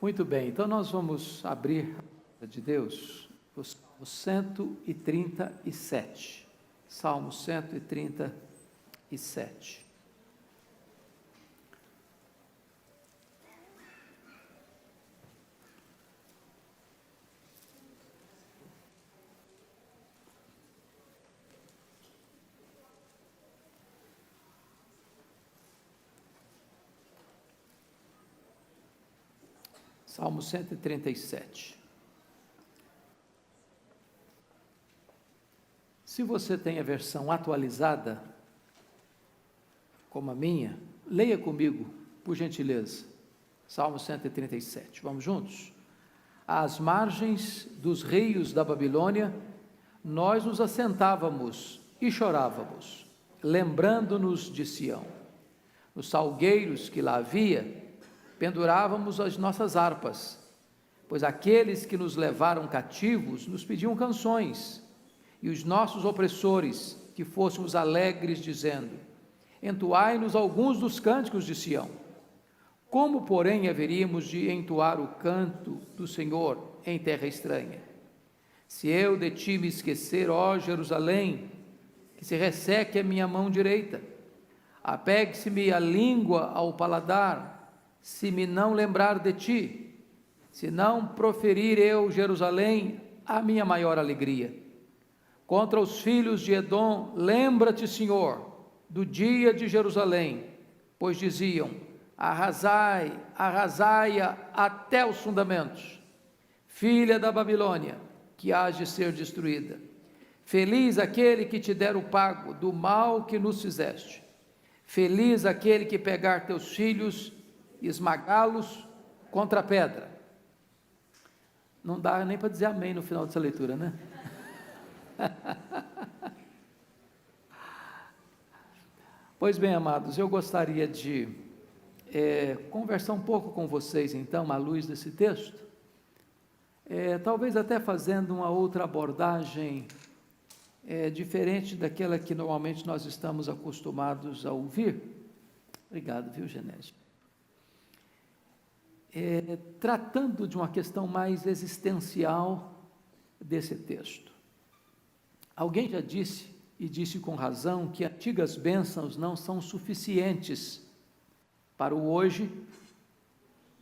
Muito bem, então nós vamos abrir a palavra de Deus, o Salmo 137. Salmo 137. Salmo 137. Se você tem a versão atualizada, como a minha, leia comigo, por gentileza. Salmo 137. Vamos juntos? Às margens dos rios da Babilônia, nós nos assentávamos e chorávamos, lembrando-nos de Sião. Nos salgueiros que lá havia, pendurávamos as nossas harpas, pois aqueles que nos levaram cativos nos pediam canções, e os nossos opressores, que fôssemos alegres, dizendo: entoai-nos alguns dos cânticos de Sião. Como, porém, haveríamos de entoar o canto do Senhor em terra estranha? Se eu de ti me esquecer, ó Jerusalém, que se resseque a minha mão direita, apegue-se-me a língua ao paladar, se me não lembrar de ti, se não proferir eu, Jerusalém, a minha maior alegria. Contra os filhos de Edom, lembra-te, Senhor, do dia de Jerusalém, pois diziam: arrasai, arrasai-a até os fundamentos, filha da Babilônia, que hás de ser destruída. Feliz aquele que te der o pago do mal que nos fizeste. Feliz aquele que pegar teus filhos e esmagá-los contra a pedra. Não dá nem para dizer amém no final dessa leitura, né? Pois bem, amados, eu gostaria de conversar um pouco com vocês, então, à luz desse texto, talvez até fazendo uma outra abordagem diferente daquela que normalmente nós estamos acostumados a ouvir. Obrigado, viu, Genésio? Tratando de uma questão mais existencial desse texto. Alguém já disse, e disse com razão, que antigas bênçãos não são suficientes para o hoje,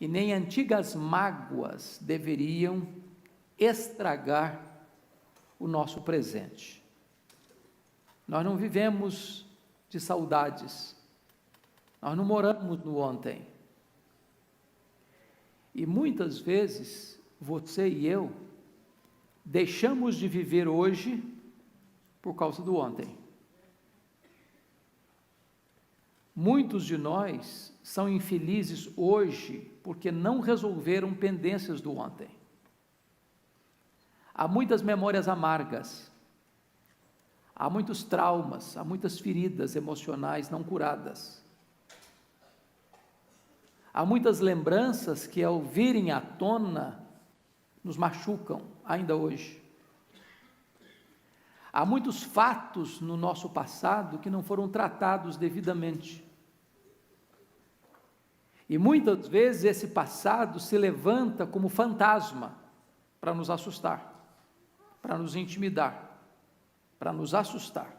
e nem antigas mágoas deveriam estragar o nosso presente. Nós não vivemos de saudades, nós não moramos no ontem. E muitas vezes, você e eu, deixamos de viver hoje por causa do ontem. Muitos de nós são infelizes hoje porque não resolveram pendências do ontem. Há muitas memórias amargas, há muitos traumas, há muitas feridas emocionais não curadas. Há muitas lembranças que, ao virem à tona, nos machucam, ainda hoje. Há muitos fatos no nosso passado que não foram tratados devidamente. E muitas vezes esse passado se levanta como fantasma para nos assustar, para nos intimidar, para nos assustar.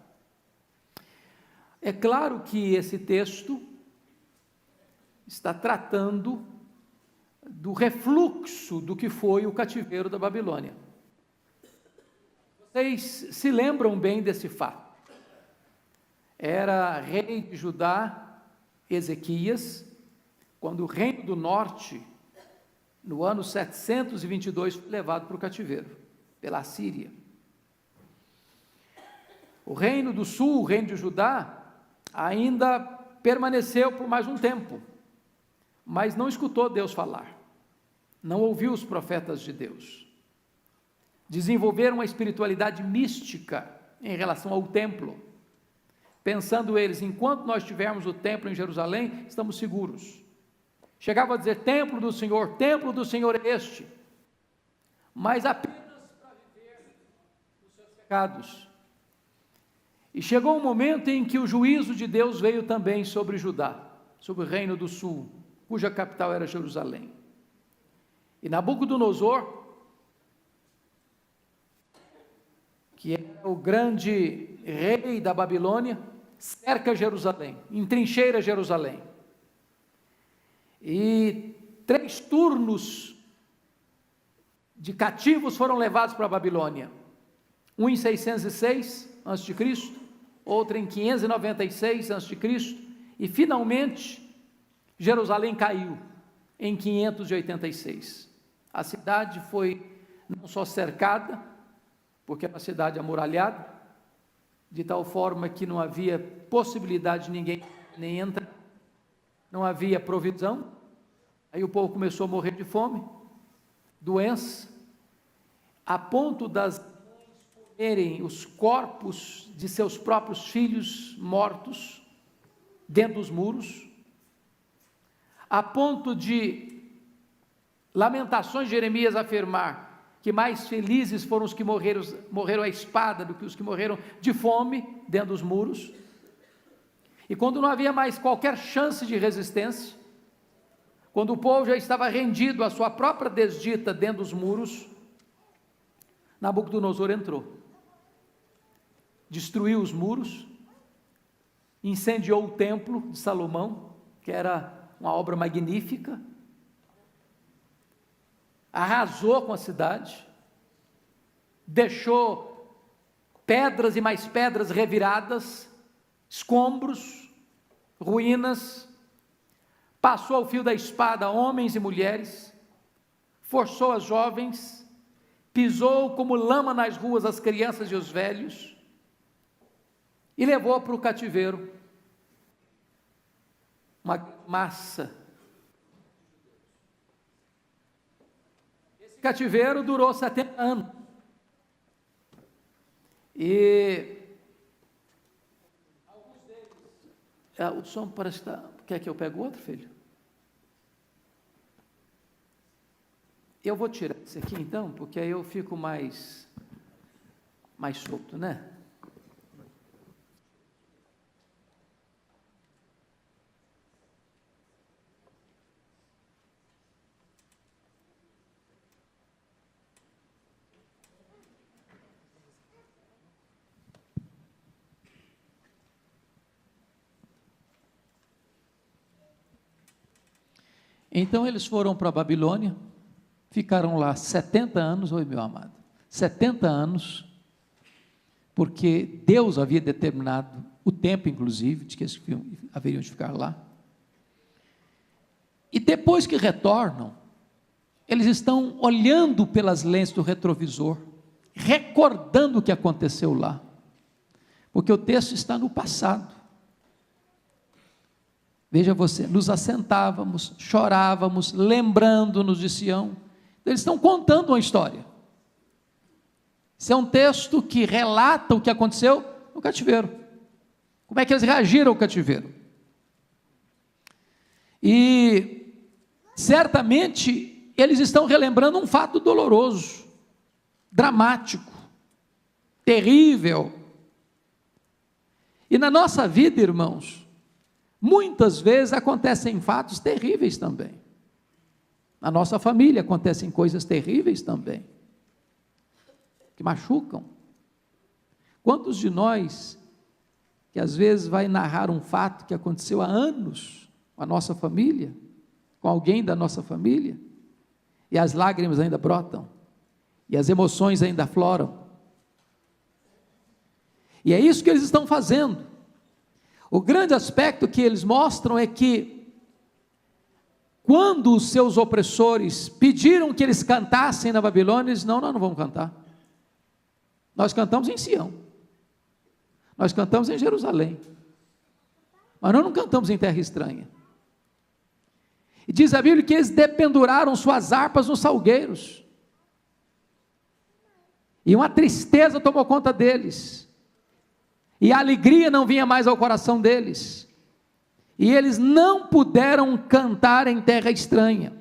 É claro que esse texto está tratando do refluxo do que foi o cativeiro da Babilônia. Vocês se lembram bem desse fato. Era rei de Judá, Ezequias, quando o reino do norte, no ano 722, foi levado para o cativeiro, pela Assíria. O reino do sul, o reino de Judá, ainda permaneceu por mais um tempo, mas não escutou Deus falar, não ouviu os profetas de Deus. Desenvolveram uma espiritualidade mística em relação ao templo, pensando eles: enquanto nós tivermos o templo em Jerusalém, estamos seguros. Chegavam a dizer: templo do Senhor é este, mas apenas para viver os seus pecados. E chegou um momento em que o juízo de Deus veio também sobre Judá, sobre o reino do sul, cuja capital era Jerusalém. E Nabucodonosor, que é o grande rei da Babilônia, cerca Jerusalém, entrincheira Jerusalém. E 3 turnos de cativos foram levados para a Babilônia. Um em 606 a.C., outro em 596 a.C., e finalmente Jerusalém caiu em 586. A cidade foi não só cercada, porque era uma cidade amuralhada, de tal forma que não havia possibilidade de ninguém nem entrar, não havia provisão. Aí o povo começou a morrer de fome, doença, a ponto das mães comerem os corpos de seus próprios filhos mortos dentro dos muros, a ponto de Lamentações de Jeremias afirmar que mais felizes foram os que morreram à espada do que os que morreram de fome dentro dos muros. E quando não havia mais qualquer chance de resistência, quando o povo já estava rendido à sua própria desdita dentro dos muros, Nabucodonosor entrou, destruiu os muros, incendiou o templo de Salomão, que era uma obra magnífica, arrasou com a cidade, deixou pedras e mais pedras reviradas, escombros, ruínas, passou ao fio da espada homens e mulheres, forçou as jovens, pisou como lama nas ruas as crianças e os velhos, e levou para o cativeiro uma massa. Esse cativeiro durou 70 anos. E alguns deles, o som parece estar. Quer que eu pegue outro, filho? Eu vou tirar esse aqui então, porque aí eu fico mais solto, né? Então eles foram para a Babilônia, ficaram lá 70 anos, oi meu amado, 70 anos, porque Deus havia determinado o tempo, inclusive, de que eles haveriam de ficar lá. E depois que retornam, eles estão olhando pelas lentes do retrovisor, recordando o que aconteceu lá, porque o texto está no passado. Veja você, nos assentávamos, chorávamos, lembrando-nos de Sião. Eles estão contando uma história. Esse é um texto que relata o que aconteceu no cativeiro. Como é que eles reagiram ao cativeiro. E, certamente, eles estão relembrando um fato doloroso, dramático, terrível. E na nossa vida, irmãos, muitas vezes acontecem fatos terríveis também. Na nossa família acontecem coisas terríveis também, que machucam. Quantos de nós, que às vezes vai narrar um fato que aconteceu há anos com a nossa família, com alguém da nossa família, e as lágrimas ainda brotam, e as emoções ainda afloram. E é isso que eles estão fazendo. O grande aspecto que eles mostram é que, quando os seus opressores pediram que eles cantassem na Babilônia, eles disseram: não, nós não vamos cantar. Nós cantamos em Sião, nós cantamos em Jerusalém, mas nós não cantamos em terra estranha. E diz a Bíblia que eles dependuraram suas harpas nos salgueiros, e uma tristeza tomou conta deles, e a alegria não vinha mais ao coração deles, e eles não puderam cantar em terra estranha.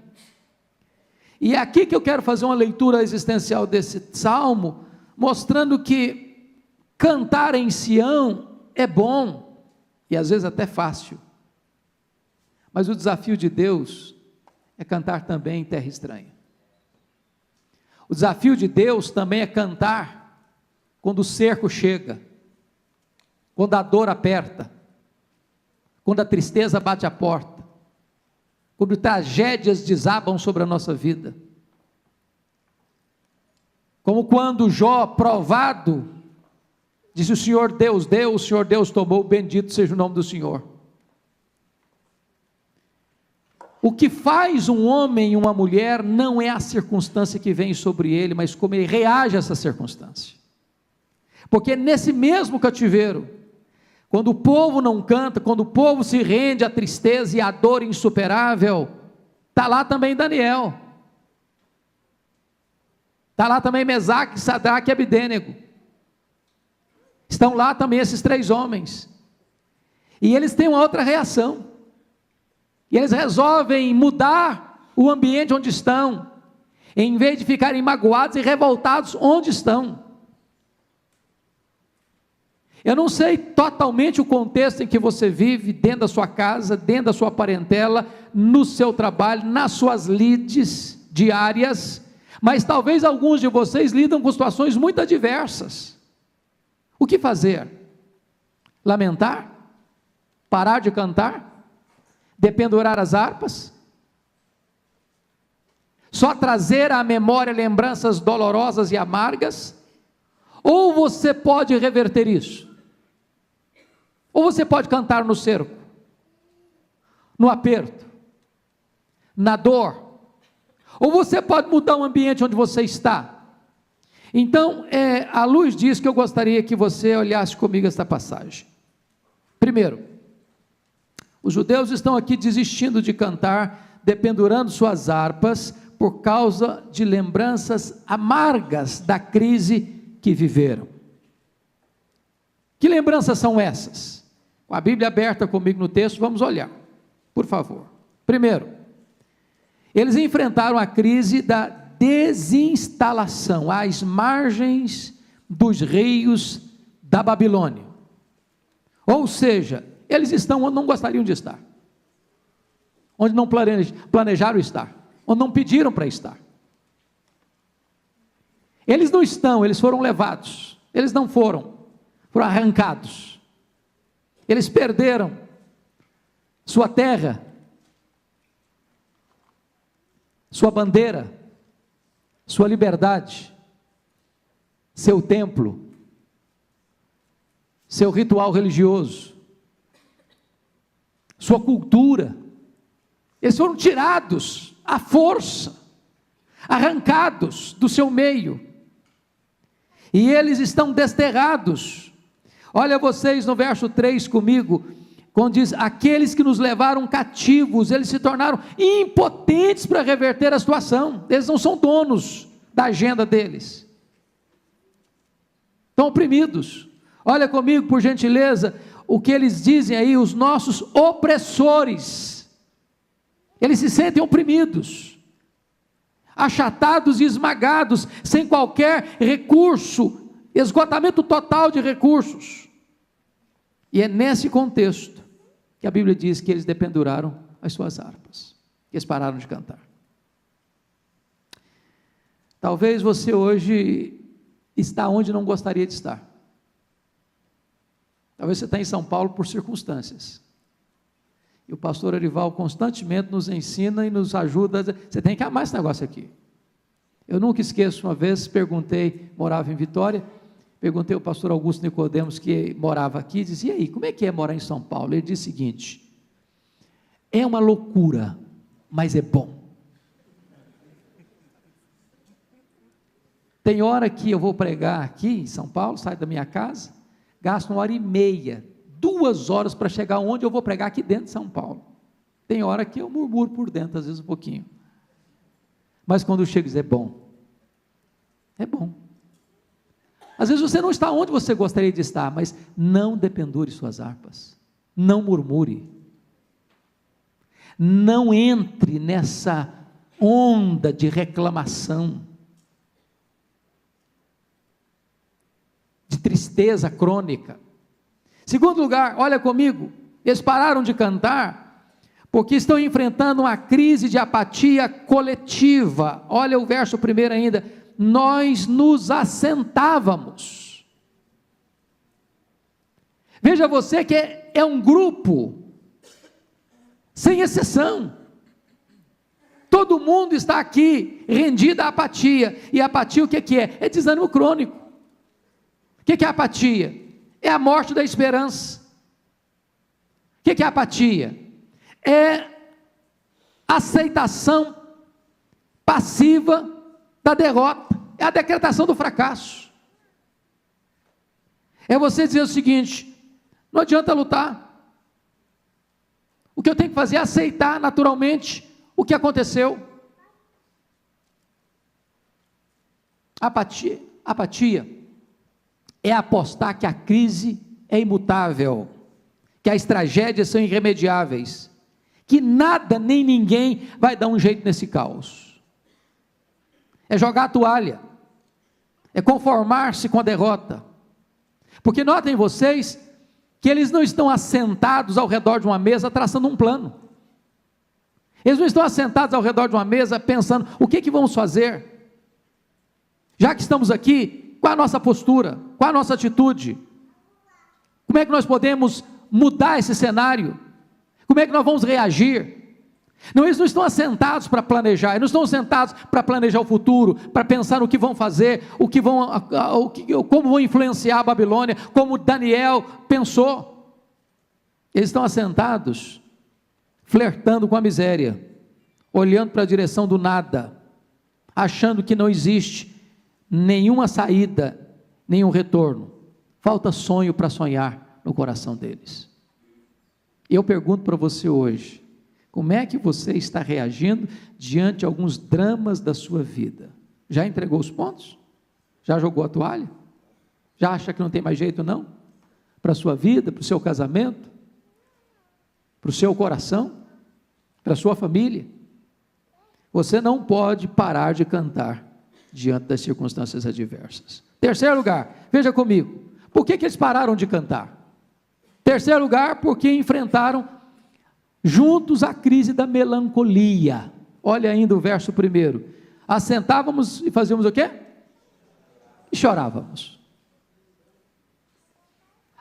E é aqui que eu quero fazer uma leitura existencial desse salmo, mostrando que cantar em Sião é bom, e às vezes até fácil, mas o desafio de Deus é cantar também em terra estranha. O desafio de Deus também é cantar quando o cerco chega, quando a dor aperta, quando a tristeza bate a porta, quando tragédias desabam sobre a nossa vida. Como quando Jó, provado, disse: o Senhor Deus deu, o Senhor Deus tomou, bendito seja o nome do Senhor. O que faz um homem e uma mulher não é a circunstância que vem sobre ele, mas como ele reage a essa circunstância. Porque nesse mesmo cativeiro, quando o povo não canta, quando o povo se rende à tristeza e à dor insuperável, está lá também Daniel, está lá também Mesaque, Sadraque e Abidênego, estão lá também esses 3 homens, e eles têm uma outra reação, e eles resolvem mudar o ambiente onde estão, em vez de ficarem magoados e revoltados onde estão. Eu não sei totalmente o contexto em que você vive, dentro da sua casa, dentro da sua parentela, no seu trabalho, nas suas lides diárias, mas talvez alguns de vocês lidam com situações muito adversas. O que fazer? Lamentar? Parar de cantar? Dependurar as harpas? Só trazer à memória lembranças dolorosas e amargas? Ou você pode reverter isso? Ou você pode cantar no cerco, no aperto, na dor, ou você pode mudar o ambiente onde você está. Então, à luz disso que eu gostaria que você olhasse comigo esta passagem. Primeiro, os judeus estão aqui desistindo de cantar, dependurando suas harpas, por causa de lembranças amargas da crise que viveram. Que lembranças são essas? Com a Bíblia aberta comigo no texto, vamos olhar, por favor. Primeiro, eles enfrentaram a crise da desinstalação, às margens dos rios da Babilônia. Ou seja, eles estão onde não gostariam de estar, onde não planejaram estar, onde não pediram para estar. Eles não estão, eles foram levados, eles não foram arrancados, eles perderam sua terra, sua bandeira, sua liberdade, seu templo, seu ritual religioso, sua cultura. Eles foram tirados à força, arrancados do seu meio, e eles estão desterrados. Olha vocês no verso 3 comigo, quando diz: aqueles que nos levaram cativos, eles se tornaram impotentes para reverter a situação, eles não são donos da agenda deles, estão oprimidos. Olha comigo, por gentileza, o que eles dizem aí, os nossos opressores, eles se sentem oprimidos, achatados e esmagados, sem qualquer recurso, esgotamento total de recursos. E é nesse contexto que a Bíblia diz que eles dependuraram as suas harpas, eles pararam de cantar. Talvez você hoje está onde não gostaria de estar. Talvez você está em São Paulo por circunstâncias, e o pastor Arival constantemente nos ensina e nos ajuda a dizer: você tem que amar esse negócio aqui. Eu nunca esqueço, uma vez perguntei, morava em Vitória, perguntei ao pastor Augusto Nicodemos, que morava aqui, disse: e aí, como é que é morar em São Paulo? Ele disse o seguinte: é uma loucura, mas é bom. Tem hora que eu vou pregar aqui em São Paulo, saio da minha casa, gasto 1h30, 2 horas para chegar onde eu vou pregar aqui dentro de São Paulo. Tem hora que eu murmuro por dentro, às vezes um pouquinho, mas quando eu chego, diz: é bom, é bom. Às vezes você não está onde você gostaria de estar, mas não dependure suas harpas, não murmure, não entre nessa onda de reclamação, de tristeza crônica. Segundo lugar, olha comigo, eles pararam de cantar, porque estão enfrentando uma crise de apatia coletiva. Olha o verso 1 ainda, nós nos assentávamos. Veja você que é um grupo, sem exceção. Todo mundo está aqui rendido à apatia. E a apatia o que é? É desânimo crônico. O que é a apatia? É a morte da esperança. O que é a apatia? É aceitação passiva da derrota. É a decretação do fracasso. É você dizer o seguinte: não adianta lutar. O que eu tenho que fazer é aceitar naturalmente o que aconteceu. Apatia é apostar que a crise é imutável, que as tragédias são irremediáveis, que nada nem ninguém vai dar um jeito nesse caos. É jogar a toalha, é conformar-se com a derrota. Porque notem vocês que eles não estão assentados ao redor de uma mesa traçando um plano. Eles não estão assentados ao redor de uma mesa pensando, o que vamos fazer? Já que estamos aqui, qual a nossa postura? Qual a nossa atitude? Como é que nós podemos mudar esse cenário? Como é que nós vamos reagir? Não, eles não estão assentados para planejar, eles não estão sentados para planejar o futuro, para pensar no que vão fazer, como vão influenciar a Babilônia, como Daniel pensou. Eles estão assentados, flertando com a miséria, olhando para a direção do nada, achando que não existe nenhuma saída, nenhum retorno. Falta sonho para sonhar no coração deles. Eu pergunto para você hoje, como é que você está reagindo diante de alguns dramas da sua vida? Já entregou os pontos? Já jogou a toalha? Já acha que não tem mais jeito não? Para a sua vida, para o seu casamento, para o seu coração, para a sua família? Você não pode parar de cantar diante das circunstâncias adversas. Terceiro lugar, veja comigo, por que eles pararam de cantar? Terceiro lugar, porque enfrentaram juntos a crise da melancolia. Olha ainda o verso 1. Assentávamos e fazíamos o quê? E chorávamos.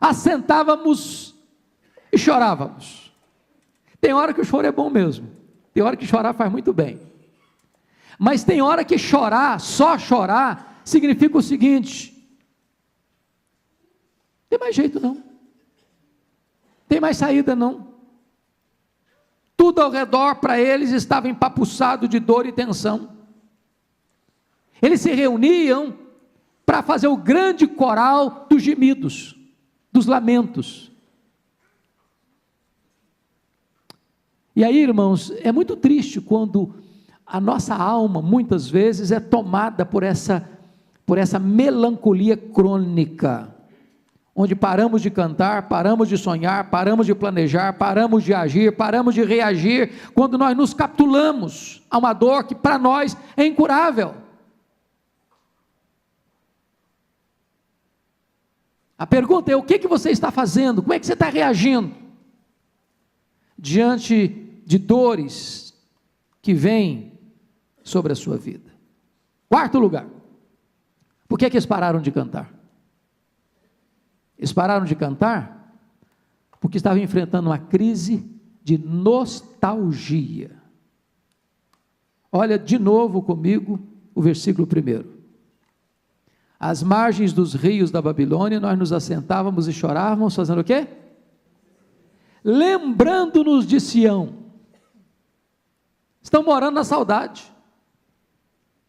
Assentávamos e chorávamos. Tem hora que o choro é bom mesmo. Tem hora que chorar faz muito bem. Mas tem hora que chorar, só chorar, significa o seguinte: tem mais jeito não. Tem mais saída não. Tudo ao redor para eles estava empapuçado de dor e tensão. Eles se reuniam para fazer o grande coral dos gemidos, dos lamentos. E aí, irmãos, é muito triste quando a nossa alma, muitas vezes, é tomada por essa melancolia crônica, onde paramos de cantar, paramos de sonhar, paramos de planejar, paramos de agir, paramos de reagir, quando nós nos capitulamos a uma dor que para nós é incurável. A pergunta é: o que você está fazendo? Como é que você está reagindo diante de dores que vêm sobre a sua vida? Quarto lugar, por que eles pararam de cantar? Eles pararam de cantar porque estavam enfrentando uma crise de nostalgia. Olha de novo comigo o versículo 1. Às margens dos rios da Babilônia, nós nos assentávamos e chorávamos, fazendo o quê? Lembrando-nos de Sião. Estão morando na saudade.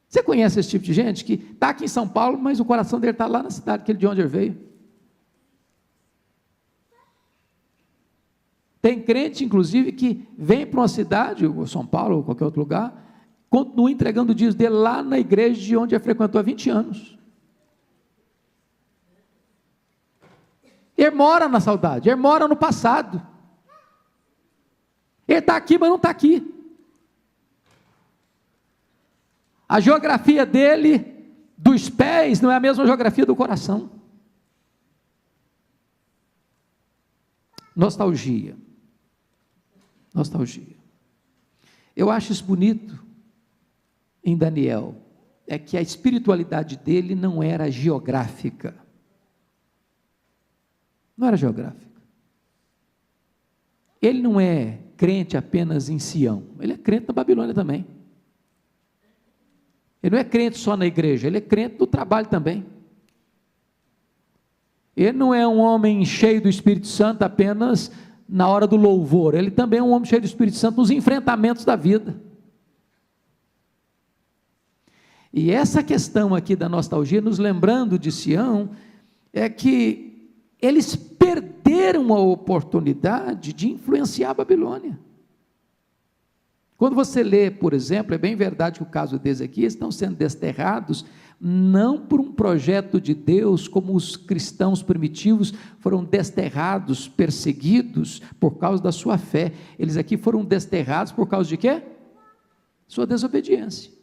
Você conhece esse tipo de gente que está aqui em São Paulo, mas o coração dele está lá na cidade de onde ele veio? Tem crente, inclusive, que vem para uma cidade, ou São Paulo, ou qualquer outro lugar, continua entregando o dízimo dele lá na igreja de onde ele frequentou há 20 anos. Ele mora na saudade, ele mora no passado. Ele está aqui, mas não está aqui. A geografia dele, dos pés, não é a mesma geografia do coração. Nostalgia. Eu acho isso bonito em Daniel. é que a espiritualidade dele não era geográfica. Não era geográfica. Ele não é crente apenas em Sião, ele é crente na Babilônia também. Ele não é crente só na igreja, ele é crente no trabalho também. Ele não é um homem cheio do Espírito Santo apenas na hora do louvor, ele também é um homem cheio do Espírito Santo nos enfrentamentos da vida. E essa questão aqui da nostalgia, nos lembrando de Sião, é que eles perderam a oportunidade de influenciar a Babilônia. Quando você lê, por exemplo, é bem verdade que o caso deles aqui, eles estão sendo desterrados, não por um projeto de Deus, como os cristãos primitivos foram desterrados, perseguidos, por causa da sua fé. Eles aqui foram desterrados por causa de quê? Sua desobediência.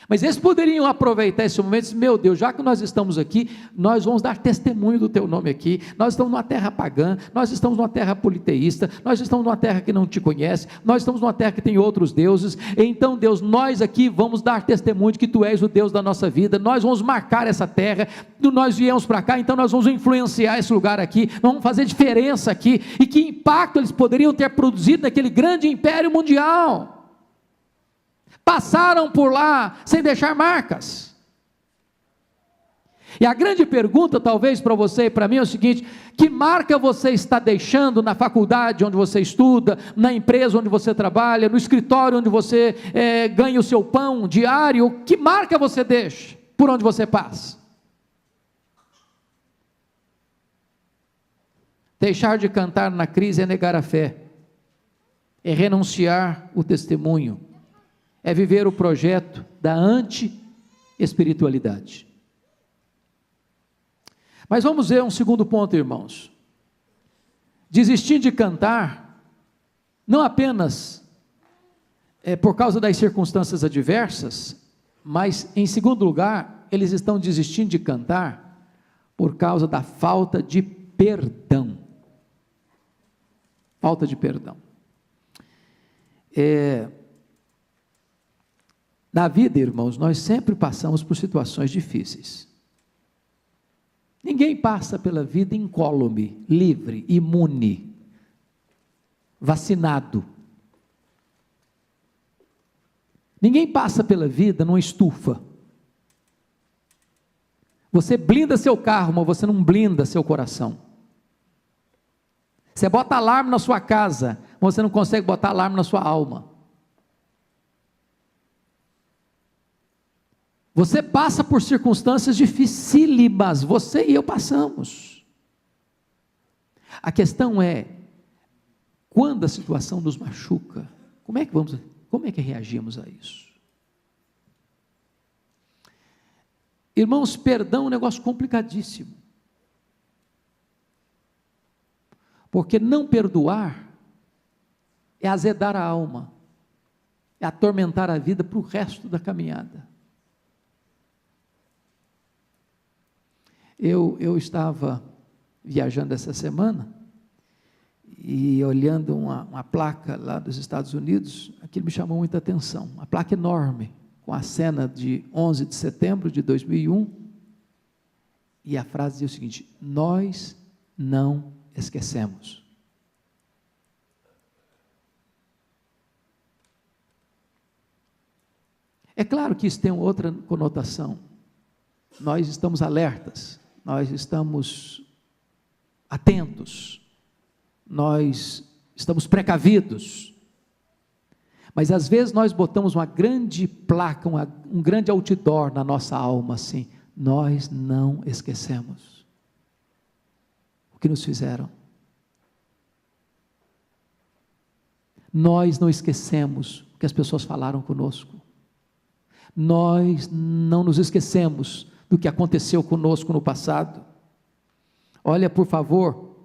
Mas eles poderiam aproveitar esse momento e dizer, meu Deus, já que nós estamos aqui, nós vamos dar testemunho do teu nome aqui, nós estamos numa terra pagã, nós estamos numa terra politeísta, nós estamos numa terra que não te conhece, nós estamos numa terra que tem outros deuses, então Deus, nós aqui vamos dar testemunho de que tu és o Deus da nossa vida, nós vamos marcar essa terra, nós viemos para cá, então nós vamos influenciar esse lugar aqui, vamos fazer diferença aqui, e que impacto eles poderiam ter produzido naquele grande império mundial. Passaram por lá sem deixar marcas. E a grande pergunta, talvez para você e para mim, é o seguinte: que marca você está deixando na faculdade onde você estuda, na empresa onde você trabalha, no escritório onde você ganha o seu pão diário? Que marca você deixa por onde você passa? Deixar de cantar na crise é negar a fé, é renunciar o testemunho, é viver o projeto da anti-espiritualidade. Mas vamos ver um segundo ponto, irmãos. Desistir de cantar, não apenas por causa das circunstâncias adversas, mas em segundo lugar, eles estão desistindo de cantar por causa da falta de perdão. Falta de perdão. Na vida, irmãos, nós sempre passamos por situações difíceis. Ninguém passa pela vida incólume, livre, imune, vacinado. Ninguém passa pela vida numa estufa. Você blinda seu carro, mas você não blinda seu coração. Você bota alarme na sua casa, mas você não consegue botar alarme na sua alma. Você passa por circunstâncias dificílimas, você e eu passamos. A questão é, quando a situação nos machuca, como é que reagimos a isso? Irmãos, perdão é um negócio complicadíssimo. Porque não perdoar é azedar a alma, é atormentar a vida para o resto da caminhada. Eu estava viajando essa semana e olhando uma placa lá dos Estados Unidos, aquilo me chamou muita atenção, uma placa enorme, com a cena de 11 de setembro de 2001, e a frase dizia o seguinte: nós não esquecemos. É claro que isso tem outra conotação, nós estamos alertas, nós estamos atentos, nós estamos precavidos, mas às vezes nós botamos uma grande placa, um grande outdoor na nossa alma, assim: nós não esquecemos o que nos fizeram, nós não esquecemos o que as pessoas falaram conosco, nós não nos esquecemos do que aconteceu conosco no passado. Olha, por favor,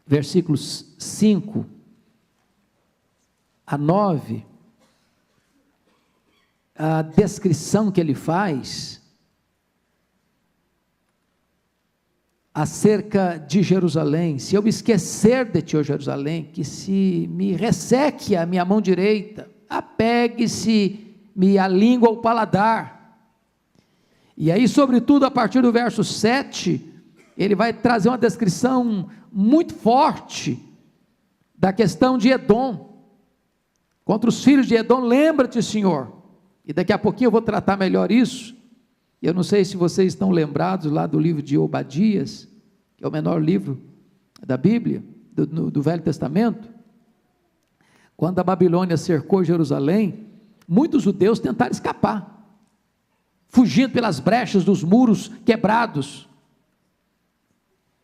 versículos 5 a 9, a descrição que ele faz acerca de Jerusalém: se eu me esquecer de ti, ó Jerusalém, que se me resseque a minha mão direita, apegue-se a língua ao paladar. E aí, sobretudo, a partir do verso 7, ele vai trazer uma descrição muito forte da questão de Edom, contra os filhos de Edom. Lembra-te, Senhor, e daqui a pouquinho eu vou tratar melhor isso. Eu não sei se vocês estão lembrados lá do livro de Obadias, que é o menor livro da Bíblia, do Velho Testamento. Quando a Babilônia cercou Jerusalém, muitos judeus tentaram escapar, fugindo pelas brechas dos muros quebrados,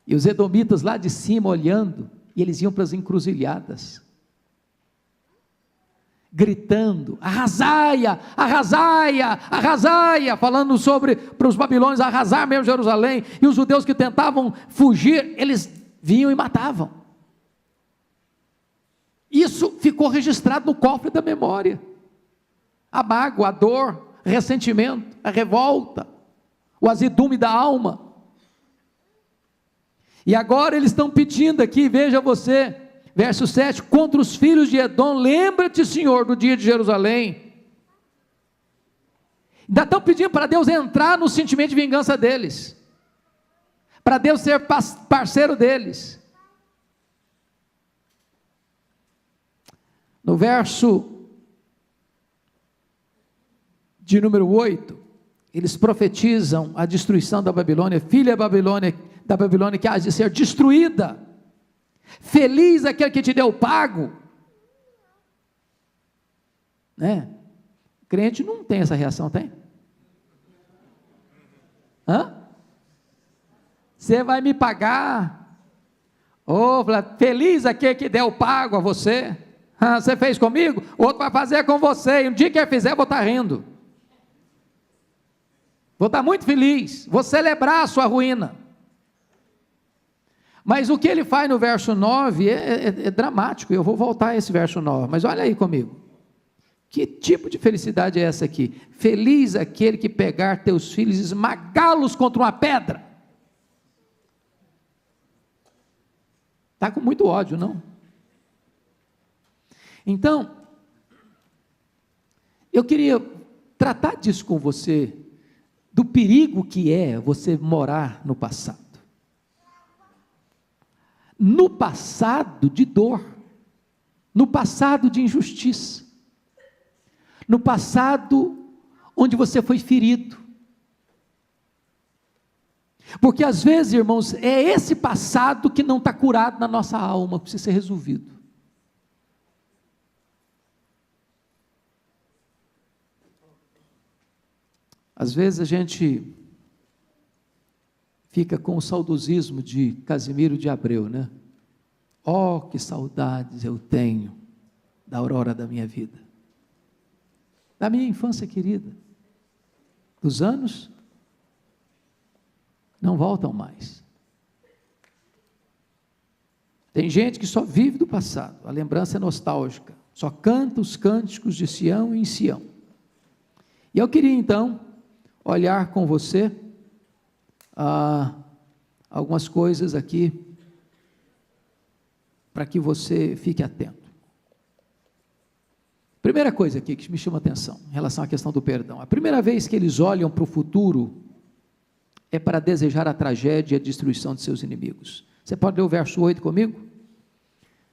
e os edomitas lá de cima olhando, e eles iam para as encruzilhadas, gritando: arrasaia, arrasaia, arrasaia, falando para os babilônios arrasar mesmo Jerusalém, e os judeus que tentavam fugir, eles vinham e matavam. Isso ficou registrado no cofre da memória, a mágoa, a dor, o ressentimento, a revolta, o azedume da alma. E agora eles estão pedindo aqui, veja você, verso 7, contra os filhos de Edom, lembra-te, Senhor, do dia de Jerusalém. Ainda estão pedindo para Deus entrar no sentimento de vingança deles, para Deus ser parceiro deles. No verso de número 8, eles profetizam a destruição da Babilônia, filha da Babilônia que há de ser destruída. Feliz aquele que te deu pago, né? Crente não tem essa reação, tem? Você vai me pagar? Feliz aquele que deu pago a você. Você fez comigo, outro vai fazer com você, e um dia que ele fizer, eu vou estar rindo, vou estar muito feliz, vou celebrar a sua ruína. Mas o que ele faz no verso 9 é dramático. Eu vou voltar a esse verso 9, mas olha aí comigo, que tipo de felicidade é essa aqui? Feliz aquele que pegar teus filhos e esmagá-los contra uma pedra. Está com muito ódio, não? Então, eu queria tratar disso com você, do perigo que é você morar no passado. No passado de dor, no passado de injustiça, no passado onde você foi ferido. Porque às vezes, irmãos, é esse passado que não está curado na nossa alma, precisa ser resolvido. Às vezes a gente fica com o saudosismo de Casimiro de Abreu, né? Oh, que saudades eu tenho da aurora da minha vida, da minha infância querida. Os anos não voltam mais. Tem gente que só vive do passado, a lembrança é nostálgica, só canta os cânticos de Sião em Sião. E eu queria então olhar com você algumas coisas aqui, para que você fique atento. Primeira coisa aqui que me chama a atenção, em relação à questão do perdão, a primeira vez que eles olham para o futuro, é para desejar a tragédia e a destruição de seus inimigos. Você pode ler o verso 8 comigo?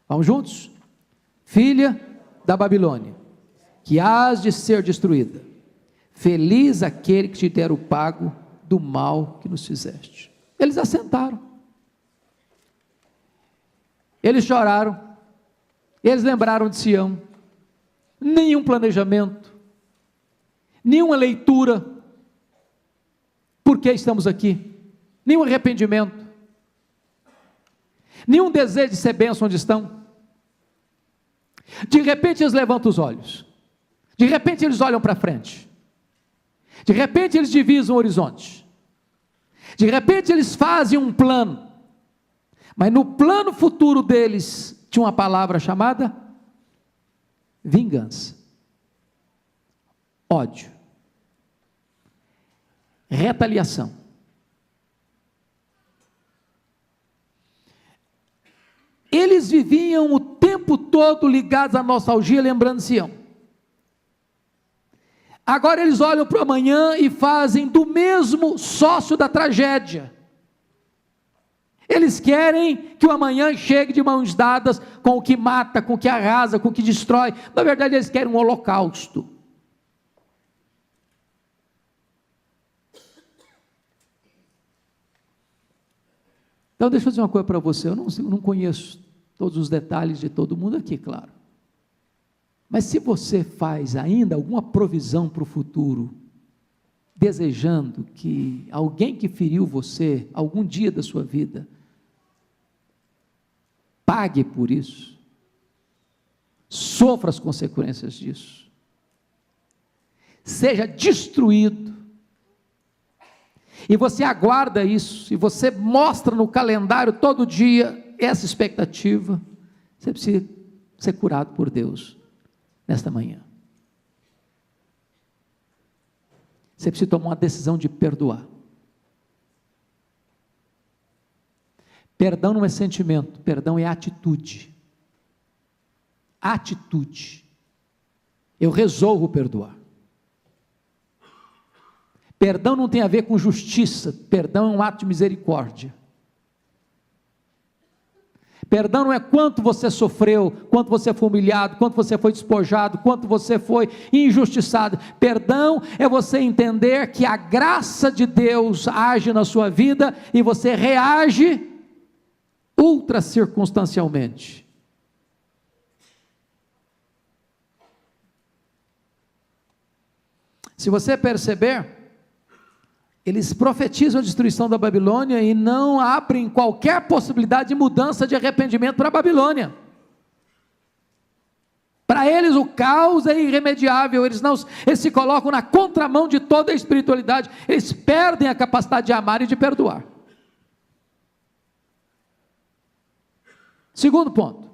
Vamos juntos? Filha da Babilônia, que hás de ser destruída, feliz aquele que te der o pago do mal que nos fizeste. Eles assentaram, eles choraram, eles lembraram de Sião, nenhum planejamento, nenhuma leitura, por que estamos aqui, nenhum arrependimento, nenhum desejo de ser bênção onde estão. De repente eles levantam os olhos, de repente eles olham para frente, de repente eles divisam o horizonte, de repente eles fazem um plano, mas no plano futuro deles tinha uma palavra chamada vingança, ódio, retaliação. Eles viviam o tempo todo ligados à nostalgia, lembrando Sião. Agora eles olham para o amanhã e fazem do mesmo sócio da tragédia. Eles querem que o amanhã chegue de mãos dadas com o que mata, com o que arrasa, com o que destrói. Na verdade, eles querem um holocausto. Então, deixa eu dizer uma coisa para você. Eu não conheço todos os detalhes de todo mundo aqui, claro. Mas se você faz ainda alguma provisão para o futuro, desejando que alguém que feriu você, algum dia da sua vida, pague por isso, sofra as consequências disso, seja destruído, e você aguarda isso, e você mostra no calendário todo dia essa expectativa, você precisa ser curado por Deus nesta manhã. Você precisa tomar uma decisão de perdoar. Perdão não é sentimento, perdão é atitude. Atitude. Eu resolvo perdoar. Perdão não tem a ver com justiça, perdão é um ato de misericórdia. Perdão não é quanto você sofreu, quanto você foi humilhado, quanto você foi despojado, quanto você foi injustiçado. Perdão é você entender que a graça de Deus age na sua vida e você reage ultra circunstancialmente. Se você perceber, eles profetizam a destruição da Babilônia e não abrem qualquer possibilidade de mudança de arrependimento para a Babilônia. Para eles o caos é irremediável, eles se colocam na contramão de toda a espiritualidade, eles perdem a capacidade de amar e de perdoar. Segundo ponto,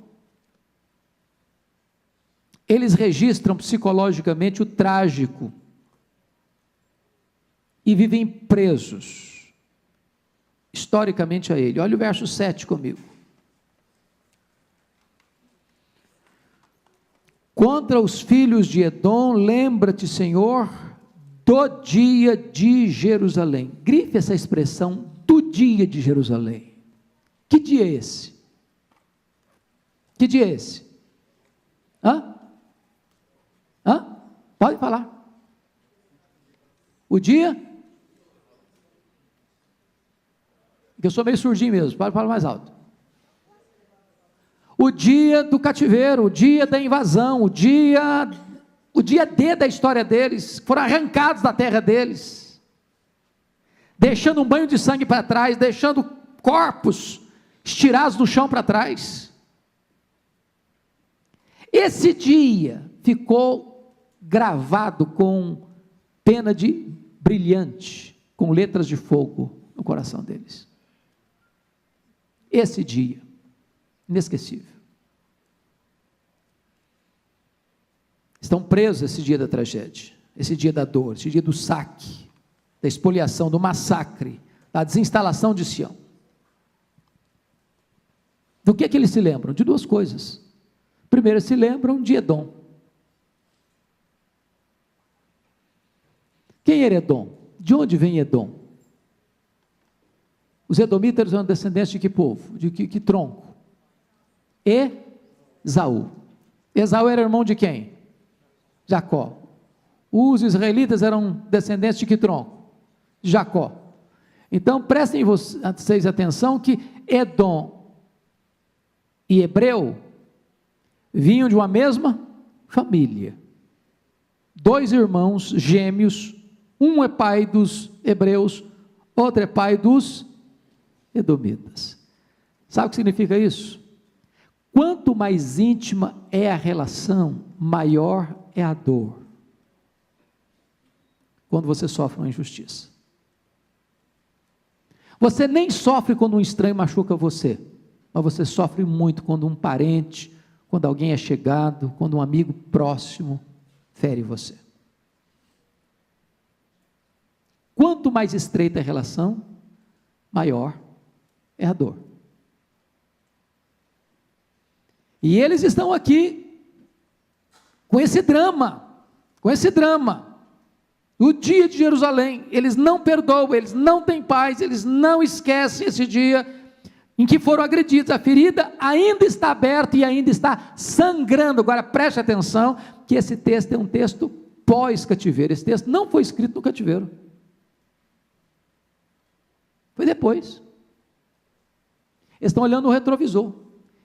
eles registram psicologicamente o trágico e vivem presos historicamente a ele. Olha o verso 7 comigo. Contra os filhos de Edom, lembra-te, Senhor, do dia de Jerusalém. Grife essa expressão, do dia de Jerusalém. Que dia é esse? Que dia é esse? Pode falar. O dia? Eu sou meio surdinho mesmo, pode falar mais alto. O dia do cativeiro, o dia da invasão, o dia D da história deles, foram arrancados da terra deles, deixando um banho de sangue para trás, deixando corpos estirados no chão para trás. Esse dia ficou gravado com pena de brilhante, com letras de fogo no coração deles. Esse dia, inesquecível. Estão presos esse dia da tragédia, esse dia da dor, esse dia do saque, da expoliação, do massacre, da desinstalação de Sião. Do que eles se lembram? De duas coisas. Primeiro, se lembram de Edom. Quem era Edom? De onde vem Edom? Os edomitas eram descendentes de que povo? De que tronco? Esaú. Esaú era irmão de quem? Jacó. Os israelitas eram descendentes de que tronco? Jacó. Então prestem vocês atenção que Edom e Hebreu vinham de uma mesma família. Dois irmãos gêmeos, um é pai dos hebreus, outro é pai dos edomitas. Sabe o que significa isso? Quanto mais íntima é a relação, maior é a dor. Quando você sofre uma injustiça. Você nem sofre quando um estranho machuca você, mas você sofre muito quando um parente, quando alguém é chegado, quando um amigo próximo fere você. Quanto mais estreita a relação, maior é a dor. E eles estão aqui com esse drama, O dia de Jerusalém, eles não perdoam, eles não têm paz, eles não esquecem esse dia em que foram agredidos. A ferida ainda está aberta e ainda está sangrando. Agora preste atenção que esse texto é um texto pós-cativeiro. Esse texto não foi escrito no cativeiro. Foi depois. Eles estão olhando no retrovisor.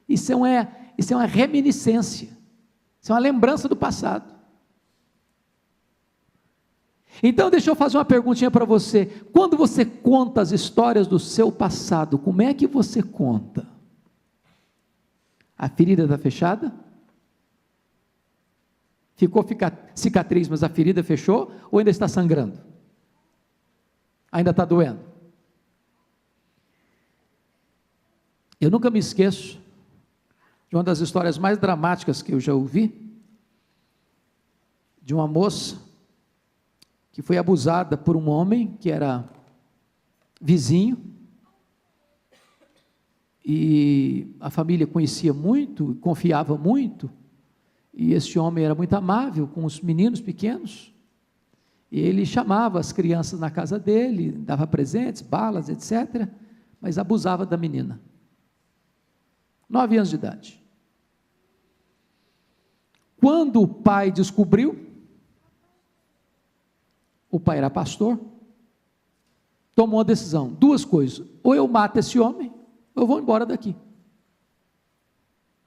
Isso é uma reminiscência. Isso é uma lembrança do passado. Então deixa eu fazer uma perguntinha para você. Quando você conta as histórias do seu passado, como é que você conta? A ferida está fechada? Ficou cicatriz, mas a ferida fechou? Ou ainda está sangrando? Ainda está doendo? Eu nunca me esqueço de uma das histórias mais dramáticas que eu já ouvi, de uma moça que foi abusada por um homem que era vizinho, e a família conhecia muito, confiava muito, e esse homem era muito amável com os meninos pequenos, e ele chamava as crianças na casa dele, dava presentes, balas, etc., mas abusava da menina, 9 anos de idade. Quando o pai descobriu, o pai era pastor, tomou uma decisão, 2 coisas: ou eu mato esse homem, ou eu vou embora daqui.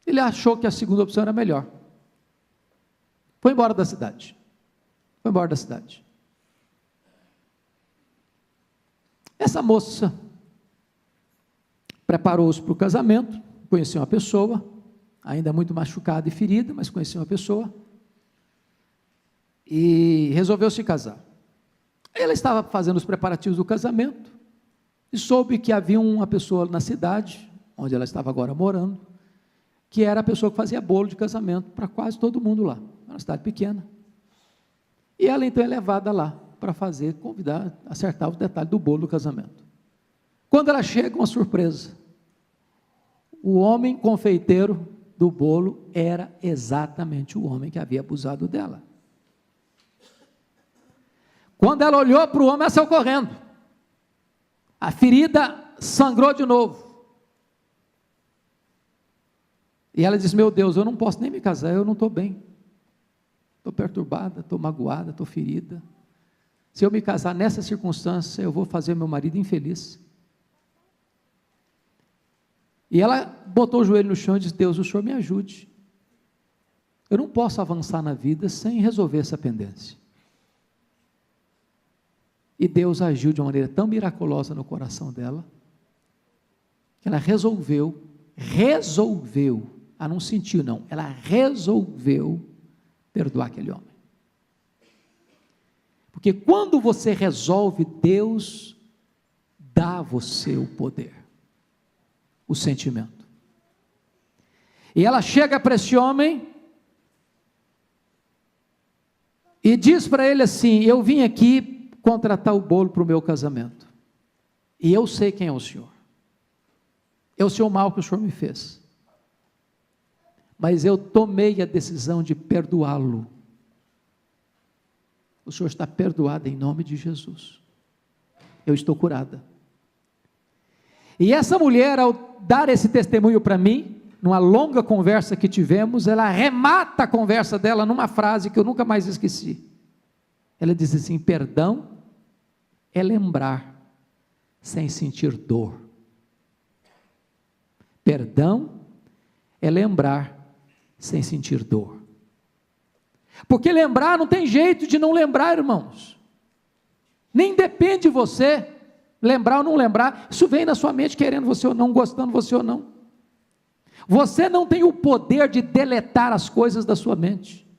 Ele achou que a segunda opção era melhor, foi embora da cidade, Essa moça preparou-se para o casamento, conheceu uma pessoa, ainda muito machucada e ferida, mas conheceu uma pessoa, e resolveu se casar. Ela estava fazendo os preparativos do casamento, e soube que havia uma pessoa na cidade, onde ela estava agora morando, que era a pessoa que fazia bolo de casamento para quase todo mundo lá, era uma cidade pequena, e ela então é levada lá, para fazer, convidar, acertar os detalhes do bolo do casamento. Quando ela chega, uma surpresa, o homem confeiteiro do bolo era exatamente o homem que havia abusado dela. Quando ela olhou para o homem, ela saiu correndo. A ferida sangrou de novo. E ela disse: meu Deus, eu não posso nem me casar, eu não estou bem. Estou perturbada, estou magoada, estou ferida. Se eu me casar nessa circunstância, eu vou fazer meu marido infeliz. E ela botou o joelho no chão e disse: Deus, o Senhor me ajude. Eu não posso avançar na vida sem resolver essa pendência. E Deus agiu de uma maneira tão miraculosa no coração dela, que ela resolveu, não sentiu não, ela resolveu perdoar aquele homem. Porque quando você resolve, Deus dá a você o poder, o sentimento. E ela chega para esse homem e diz para ele assim: eu vim aqui contratar o bolo para o meu casamento, e eu sei quem é o senhor, eu sei o mal que o senhor me fez, mas eu tomei a decisão de perdoá-lo. O senhor está perdoado em nome de Jesus, eu estou curada. E essa mulher, ao dar esse testemunho para mim, numa longa conversa que tivemos, ela arremata a conversa dela numa frase que eu nunca mais esqueci. Ela diz assim: perdão é lembrar sem sentir dor. Perdão é lembrar sem sentir dor. Porque lembrar não tem jeito de não lembrar, irmãos. Nem depende de você lembrar ou não lembrar. Isso vem na sua mente, querendo você ou não, gostando você ou não. Você não tem o poder de deletar as coisas da sua mente.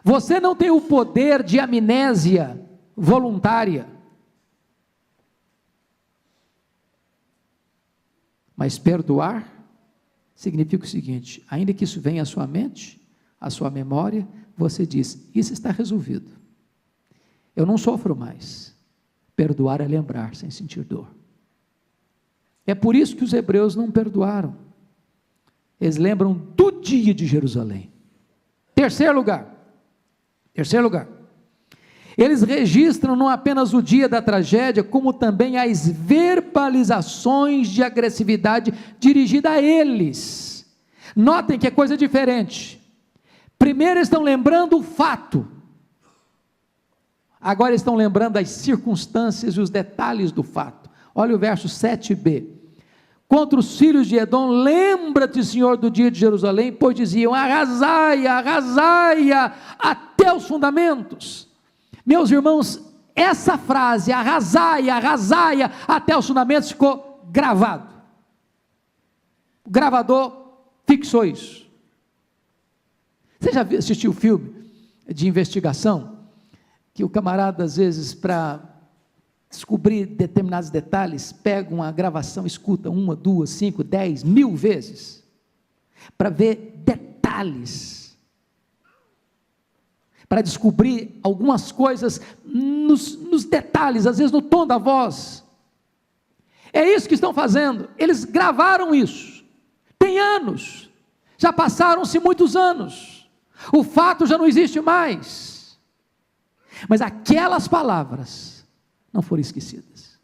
Você não tem o poder de amnésia voluntária. Mas perdoar significa o seguinte: ainda que isso venha à sua mente, à sua memória, você diz: isso está resolvido, eu não sofro mais. Perdoar é lembrar sem sentir dor. É por isso que os hebreus não perdoaram. Eles lembram do dia de Jerusalém. Terceiro lugar, Eles registram não apenas o dia da tragédia, como também as verbalizações de agressividade dirigida a eles. Notem que é coisa diferente. Primeiro estão lembrando o fato, agora estão lembrando as circunstâncias e os detalhes do fato. Olha o verso 7b. Contra os filhos de Edom, lembra-te, Senhor, do dia de Jerusalém, pois diziam, arrasai-a, arrasai-a, até os fundamentos. Meus irmãos, essa frase, arrasai-a, arrasai-a, até os fundamentos, ficou gravado. O gravador fixou isso. Você já assistiu o filme de investigação, que o camarada, às vezes, para descobrir determinados detalhes, pega uma gravação, escuta 1, 2, 5, 10, 1000 vezes, para ver detalhes, para descobrir algumas coisas nos detalhes, às vezes no tom da voz. É isso que estão fazendo. Eles gravaram isso, tem anos, já passaram-se muitos anos, o fato já não existe mais, mas aquelas palavras não foram esquecidas.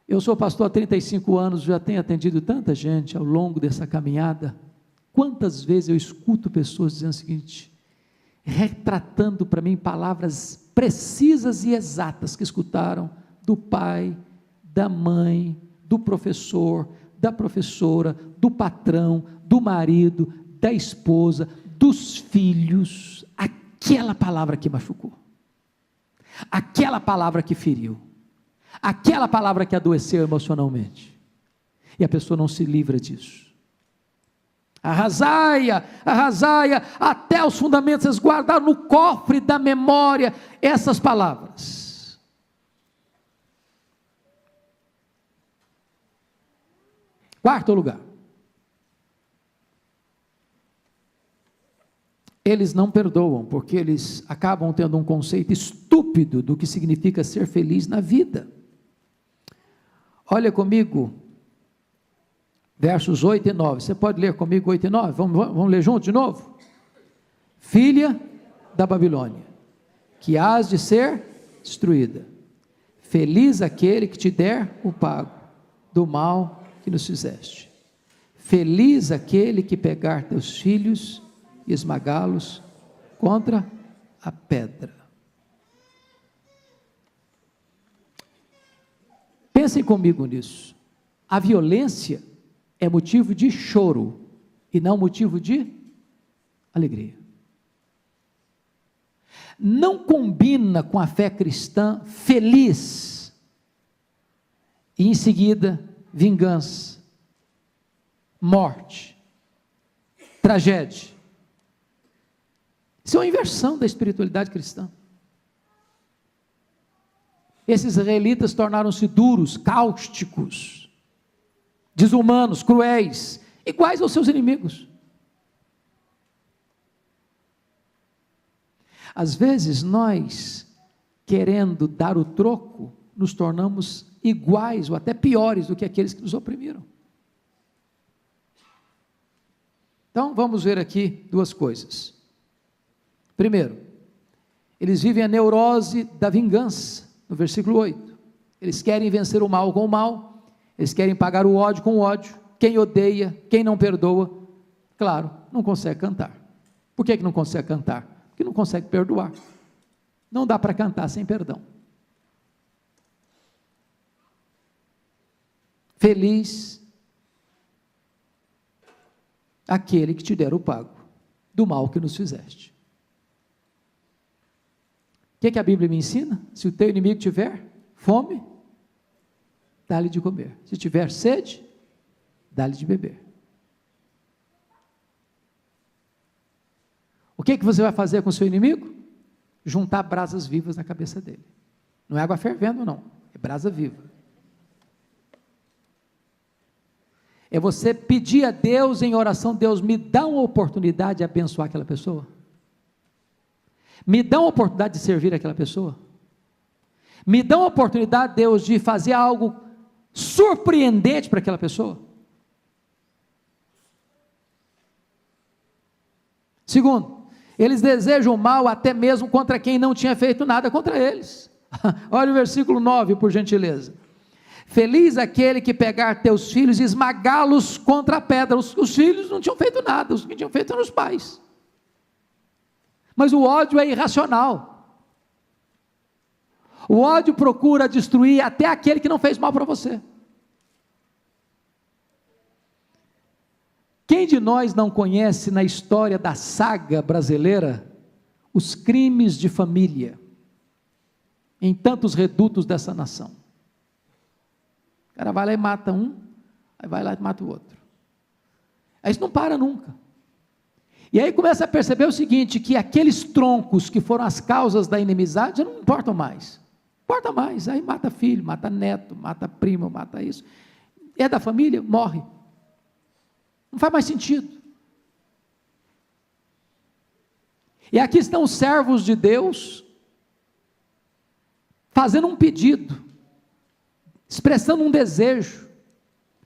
Eu sou pastor há 35 anos, já tenho atendido tanta gente ao longo dessa caminhada. Quantas vezes eu escuto pessoas dizendo o seguinte, retratando para mim palavras precisas e exatas que escutaram do pai, da mãe, do professor, da professora, do patrão, do marido, da esposa, dos filhos, aquela palavra que machucou, aquela palavra que feriu, aquela palavra que adoeceu emocionalmente, e a pessoa não se livra disso. Arrasai-a, arrasai-a, até os fundamentos, vocês guardaram no cofre da memória essas palavras. Quarto lugar, eles não perdoam, porque eles acabam tendo um conceito estúpido do que significa ser feliz na vida. Olha comigo, versos 8 e 9, você pode ler comigo 8 e 9, vamos ler juntos de novo? Filha da Babilônia, que hás de ser destruída, feliz aquele que te der o pago do mal que nos fizeste, feliz aquele que pegar teus filhos e esmagá-los contra a pedra. Pensem comigo nisso. A violência é motivo de choro e não motivo de alegria. Não combina com a fé cristã feliz e em seguida vingança, morte, tragédia. Isso é uma inversão da espiritualidade cristã. Esses israelitas tornaram-se duros, cáusticos, desumanos, cruéis, iguais aos seus inimigos. Às vezes nós, querendo dar o troco, nos tornamos iguais ou até piores do que aqueles que nos oprimiram. Então vamos ver aqui duas coisas. Primeiro, eles vivem a neurose da vingança, no versículo 8, eles querem vencer o mal com o mal, eles querem pagar o ódio com o ódio, quem odeia, quem não perdoa, claro, não consegue cantar. Por que não consegue cantar? Porque não consegue perdoar, não dá para cantar sem perdão. Feliz aquele que te der o pago do mal que nos fizeste. O que a Bíblia me ensina? Se o teu inimigo tiver fome, dá-lhe de comer. Se tiver sede, dá-lhe de beber. O que você vai fazer com o seu inimigo? Juntar brasas vivas na cabeça dele. Não é água fervendo, não. É brasa viva. É você pedir a Deus em oração, Deus, me dá uma oportunidade de abençoar aquela pessoa. Me dá uma oportunidade de servir aquela pessoa. Me dá uma oportunidade, Deus, de fazer algo surpreendente para aquela pessoa. Segundo, Eles desejam o mal até mesmo contra quem não tinha feito nada contra eles. Olha o versículo 9, por gentileza. Feliz aquele que pegar teus filhos e esmagá-los contra a pedra. Os filhos não tinham feito nada, os que tinham feito eram os pais. Mas o ódio é irracional. O ódio procura destruir até aquele que não fez mal para você. Quem de nós não conhece na história da saga brasileira os crimes de família em tantos redutos dessa nação? O cara vai lá e mata um, aí vai lá e mata o outro. Aí isso não para nunca. E aí começa a perceber o seguinte, que aqueles troncos que foram as causas da inimizade já não importam mais. Importa mais, aí mata filho, mata neto, mata primo, mata isso. É da família, morre. Não faz mais sentido. E aqui estão os servos de Deus, fazendo um pedido, expressando um desejo,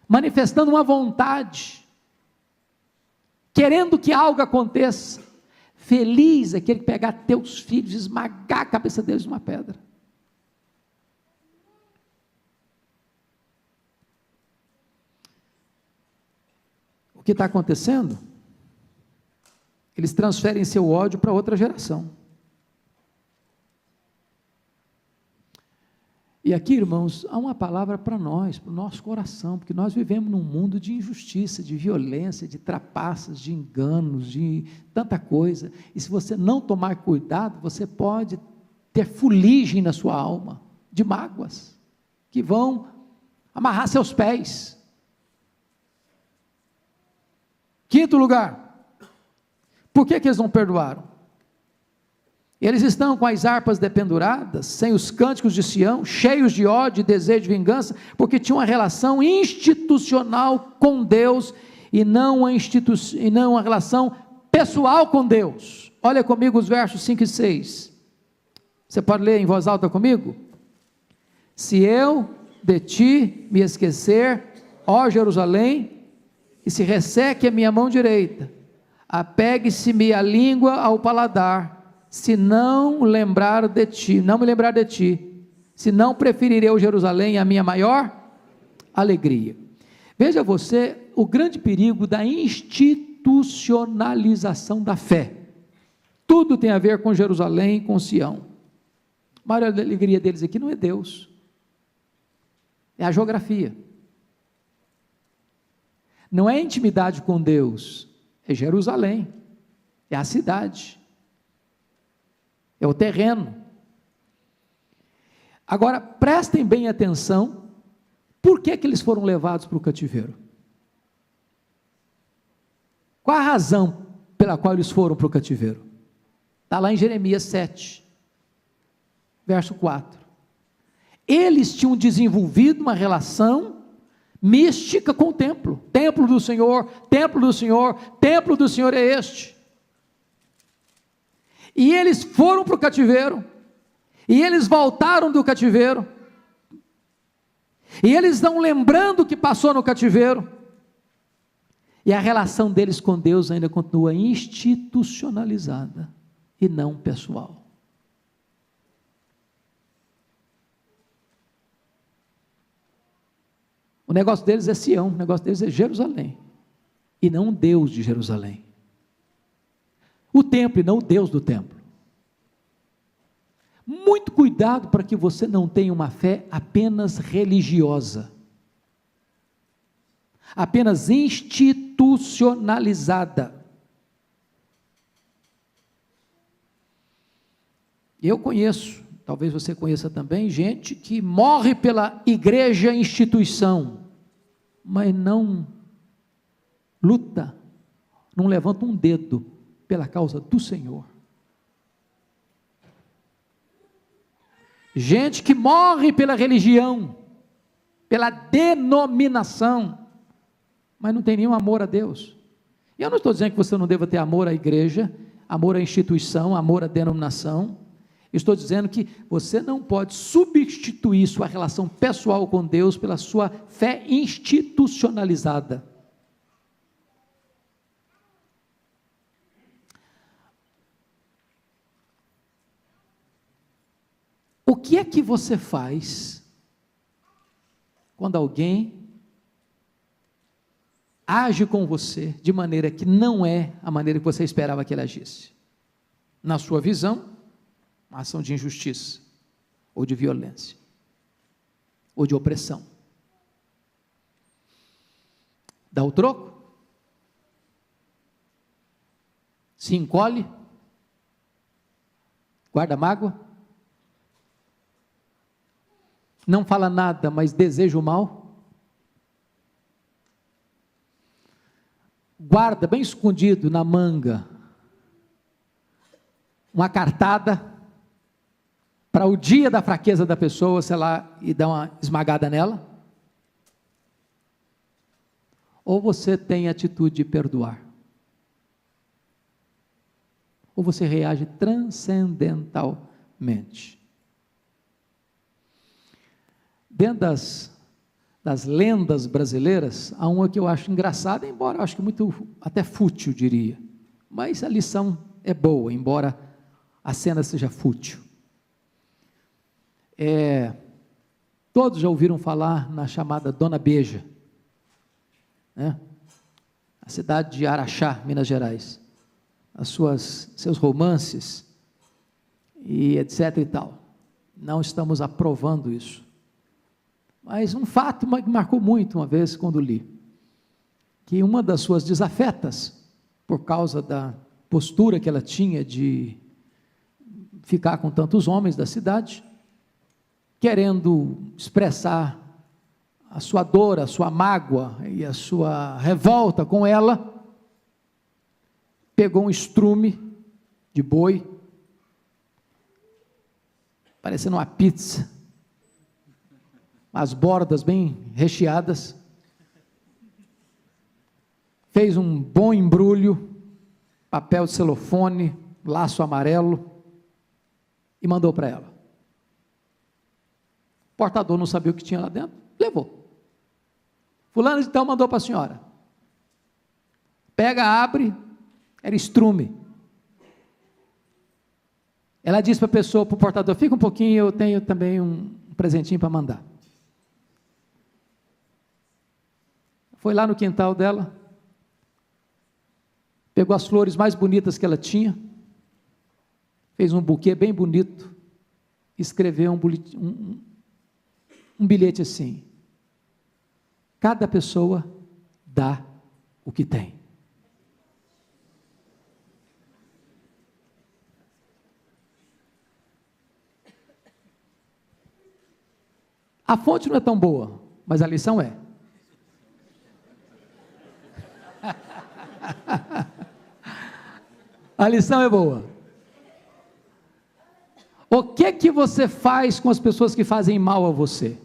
manifestando uma vontade, querendo que algo aconteça. Feliz aquele que pegar teus filhos e esmagar a cabeça deles numa pedra. O que está acontecendo? Eles transferem seu ódio para outra geração. E aqui, irmãos, há uma palavra para nós, para o nosso coração, porque nós vivemos num mundo de injustiça, de violência, de trapaças, de enganos, de tanta coisa, e se você não tomar cuidado, você pode ter fuligem na sua alma, de mágoas, que vão amarrar seus pés. Quinto lugar, por que eles não perdoaram? Eles estão com as harpas dependuradas, sem os cânticos de Sião, cheios de ódio e desejo de vingança, porque tinham uma relação institucional com Deus, e não uma relação pessoal com Deus. Olha comigo os versos 5 e 6, você pode ler em voz alta comigo? Se eu de ti me esquecer, ó Jerusalém, e se resseque a minha mão direita, apegue-se-me a língua ao paladar, se não lembrar de ti, não me lembrar de ti, se não preferirei o Jerusalém a minha maior alegria. Veja você o grande perigo da institucionalização da fé. Tudo tem a ver com Jerusalém e com Sião. A maior alegria deles aqui não é Deus, é a geografia. Não é intimidade com Deus, é Jerusalém, é a cidade, é o terreno. Agora, prestem bem atenção, por que eles foram levados para o cativeiro? Qual a razão pela qual eles foram para o cativeiro? Está lá em Jeremias 7, verso 4. Eles tinham desenvolvido uma relação mística com o templo. Templo do Senhor, templo do Senhor, templo do Senhor é este. E eles foram para o cativeiro, e eles voltaram do cativeiro, e eles estão lembrando o que passou no cativeiro, e a relação deles com Deus ainda continua institucionalizada, e não pessoal. O negócio deles é Sião, o negócio deles é Jerusalém, e não o Deus de Jerusalém. O templo e não o Deus do templo. Muito cuidado para que você não tenha uma fé apenas religiosa, apenas institucionalizada. Eu conheço, talvez você conheça também, gente que morre pela igreja instituição, mas não luta, não levanta um dedo pela causa do Senhor. Gente que morre pela religião, pela denominação, mas não tem nenhum amor a Deus. E eu não estou dizendo que você não deva ter amor à igreja, amor à instituição, amor à denominação. Estou dizendo que você não pode substituir sua relação pessoal com Deus pela sua fé institucionalizada. que é que você faz quando alguém age com você de maneira que não é a maneira que você esperava que ele agisse? Na sua visão, uma ação de injustiça, ou de violência, ou de opressão. Dá o troco? Se encolhe? Guarda mágoa? Não fala nada, mas deseja o mal? Guarda bem escondido na manga uma cartada para o dia da fraqueza da pessoa, sei lá, e dar uma esmagada nela? Ou você tem a atitude de perdoar? Ou você reage transcendentalmente? Dentro das lendas brasileiras, há uma que eu acho engraçada, embora eu acho que muito, até fútil, diria. Mas a lição é boa, embora a cena seja fútil. Todos já ouviram falar na chamada Dona Beija, né? A cidade de Araxá, Minas Gerais. Seus romances, e etc e tal. Não estamos aprovando isso. Mas um fato que marcou muito uma vez quando li, que uma das suas desafetas, por causa da postura que ela tinha de ficar com tantos homens da cidade, querendo expressar a sua dor, a sua mágoa e a sua revolta com ela, pegou um estrume de boi, parecendo uma pizza, as bordas bem recheadas, fez um bom embrulho, papel de celofane, laço amarelo, e mandou para ela. O portador não sabia o que tinha lá dentro, levou. Fulano então mandou para a senhora. Pega, abre, era estrume. Ela disse para a pessoa, para o portador, fica um pouquinho, eu tenho também um presentinho para mandar. Foi lá no quintal dela, pegou as flores mais bonitas que ela tinha, fez um buquê bem bonito, escreveu um bilhete assim: cada pessoa dá o que tem. A fonte não é tão boa, mas a lição é. A lição é boa. O que você faz com as pessoas que fazem mal a você?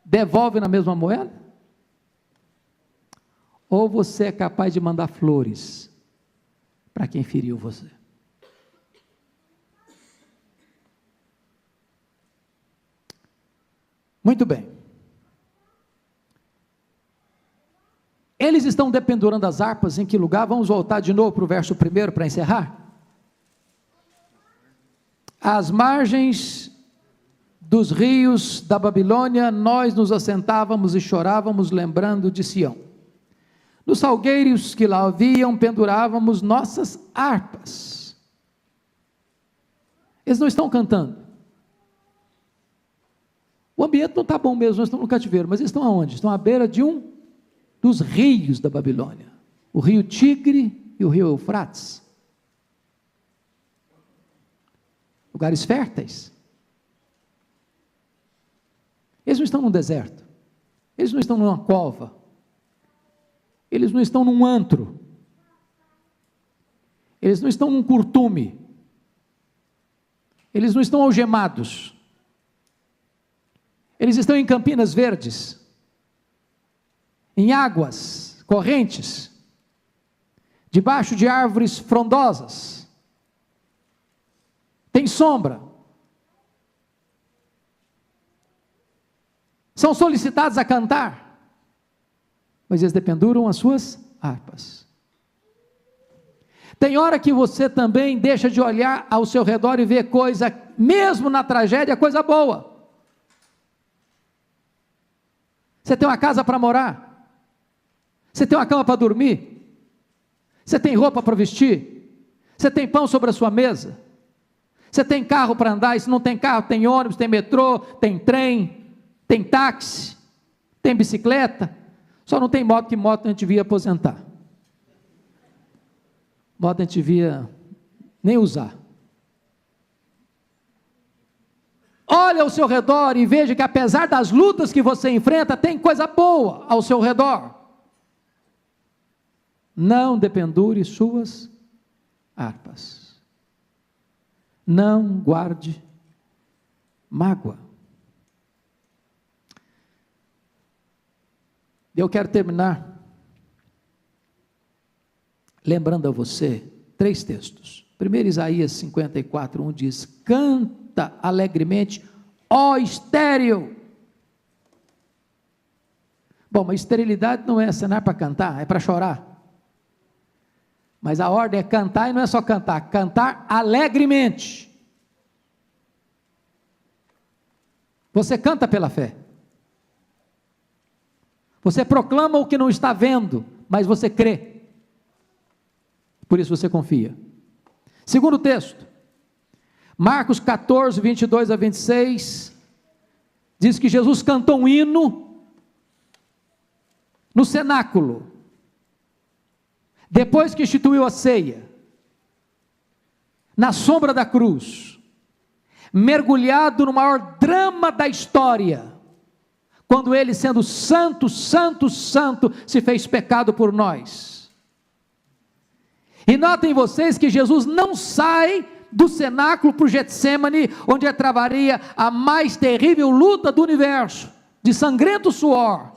Devolve na mesma moeda? Ou você é capaz de mandar flores para quem feriu você? Muito bem. Eles estão dependurando as harpas em que lugar? Vamos voltar de novo para o verso 1 para encerrar. Às margens dos rios da Babilônia, nós nos assentávamos e chorávamos, lembrando de Sião. Nos salgueiros que lá haviam, pendurávamos nossas harpas. Eles não estão cantando. O ambiente não está bom mesmo, nós estamos no cativeiro, mas eles estão aonde? Estão à beira de um dos rios da Babilônia, o rio Tigre e o rio Eufrates, lugares férteis. Eles não estão num deserto, eles não estão numa cova, eles não estão num antro, eles não estão num curtume, eles não estão algemados, eles estão em Campinas Verdes, em águas correntes, debaixo de árvores frondosas, tem sombra, são solicitados a cantar, mas eles dependuram as suas harpas. Tem hora que você também deixa de olhar ao seu redor e ver coisa, mesmo na tragédia, coisa boa. Você tem uma casa para morar, você tem uma cama para dormir, você tem roupa para vestir, você tem pão sobre a sua mesa, você tem carro para andar, e se não tem carro, tem ônibus, tem metrô, tem trem, tem táxi, tem bicicleta, só não tem moto, que moto a gente devia aposentar. Moto a gente devia nem usar. Olhe ao seu redor e veja que apesar das lutas que você enfrenta, tem coisa boa ao seu redor. Não dependure suas harpas. Não guarde mágoa. Eu quero terminar lembrando a você 3 textos. Primeiro, Isaías 54:1 diz: canta alegremente, ó estéril. Bom, mas esterilidade não é cenário para cantar, é para chorar. Mas a ordem é cantar, e não é só cantar, cantar alegremente. Você canta pela fé. Você proclama o que não está vendo, mas você crê. Por isso você confia. Segundo texto, Marcos 14, 22 a 26, diz que Jesus cantou um hino no cenáculo, depois que instituiu a ceia, na sombra da cruz, mergulhado no maior drama da história, quando ele, sendo santo, santo, santo, se fez pecado por nós. E notem vocês que Jesus não sai do cenáculo para o Getsemane, onde ele travaria a mais terrível luta do universo, de sangrento suor,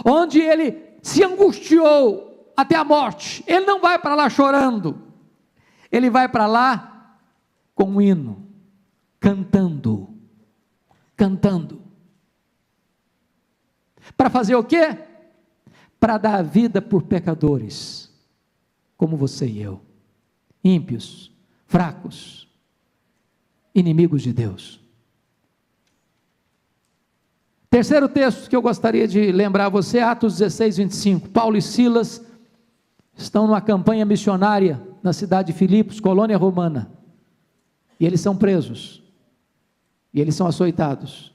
onde ele se angustiou até a morte. Ele não vai para lá chorando, ele vai para lá com um hino, cantando. Para fazer o quê? Para dar a vida por pecadores, como você e eu, ímpios, fracos, inimigos de Deus. Terceiro texto que eu gostaria de lembrar a você, Atos 16, 25, Paulo e Silas estão numa campanha missionária na cidade de Filipos, colônia romana, e eles são presos, e eles são açoitados,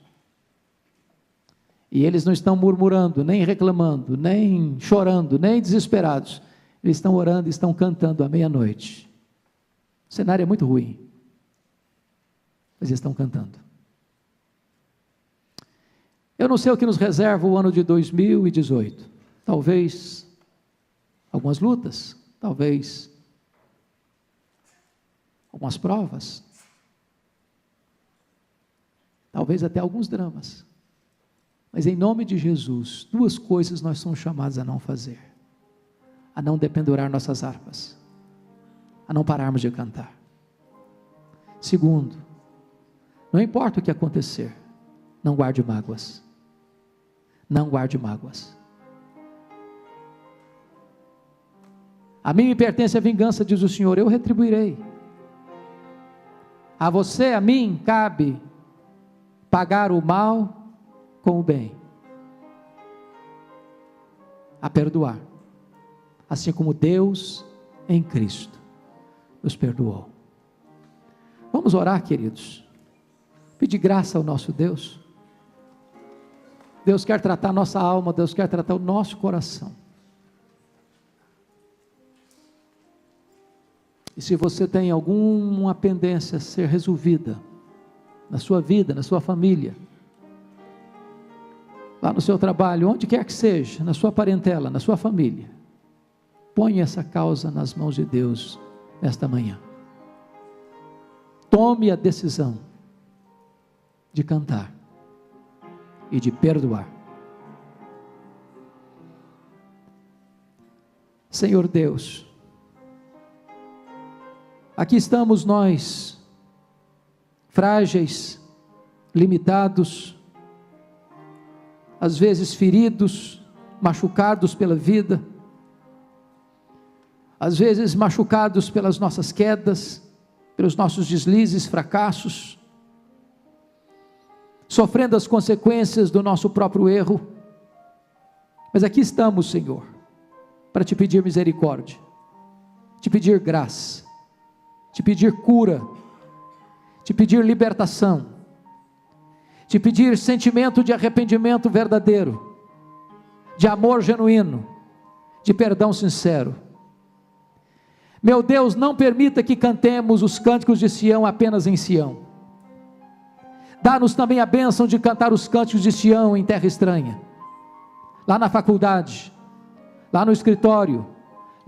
e eles não estão murmurando, nem reclamando, nem chorando, nem desesperados, eles estão orando, estão cantando à meia-noite. O cenário é muito ruim, mas eles estão cantando. Eu não sei o que nos reserva o ano de 2018, talvez algumas lutas, talvez algumas provas, talvez até alguns dramas, mas em nome de Jesus, 2 coisas nós somos chamados a não fazer: a não dependurar nossas harpas, a não pararmos de cantar. Segundo, não importa o que acontecer, não guarde mágoas, não guarde mágoas. A mim me pertence a vingança, diz o Senhor, eu retribuirei. A você, a mim, cabe pagar o mal com o bem, a perdoar, assim como Deus em Cristo nos perdoou. Vamos orar, queridos, pedir graça ao nosso Deus. Deus quer tratar a nossa alma, Deus quer tratar o nosso coração. E se você tem alguma pendência a ser resolvida, na sua vida, na sua família, lá no seu trabalho, onde quer que seja, na sua parentela, na sua família, ponha essa causa nas mãos de Deus nesta manhã. Tome a decisão de cantar e de perdoar. Senhor Deus, aqui estamos nós, frágeis, limitados, às vezes feridos, machucados pela vida, às vezes machucados pelas nossas quedas, pelos nossos deslizes, fracassos, sofrendo as consequências do nosso próprio erro, mas aqui estamos, Senhor, para te pedir misericórdia, te pedir graça, te pedir cura, te pedir libertação, te pedir sentimento de arrependimento verdadeiro, de amor genuíno, de perdão sincero. Meu Deus, não permita que cantemos os cânticos de Sião apenas em Sião. Dá-nos também a bênção de cantar os cânticos de Sião em terra estranha, lá na faculdade, lá no escritório,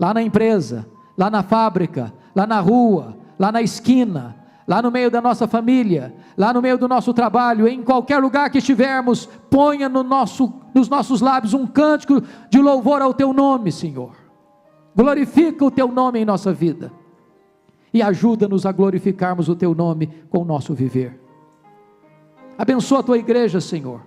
lá na empresa, lá na fábrica, lá na rua, lá na esquina, lá no meio da nossa família, lá no meio do nosso trabalho, em qualquer lugar que estivermos, ponha nos nossos lábios um cântico de louvor ao teu nome, Senhor. Glorifica o teu nome em nossa vida, e ajuda-nos a glorificarmos o teu nome com o nosso viver. Abençoa a tua igreja, Senhor.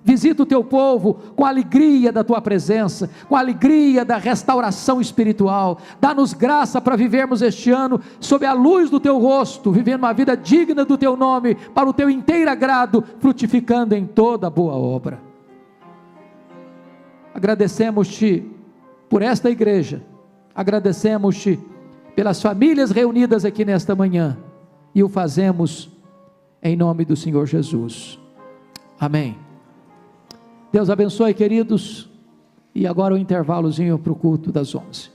Visita o teu povo com a alegria da tua presença, com a alegria da restauração espiritual. Dá-nos graça para vivermos este ano sob a luz do teu rosto, vivendo uma vida digna do teu nome, para o teu inteiro agrado, frutificando em toda boa obra. Agradecemos-te por esta igreja, agradecemos-te pelas famílias reunidas aqui nesta manhã, e o fazemos em nome do Senhor Jesus. Amém. Deus abençoe, queridos, e agora o intervalozinho para o culto das 11.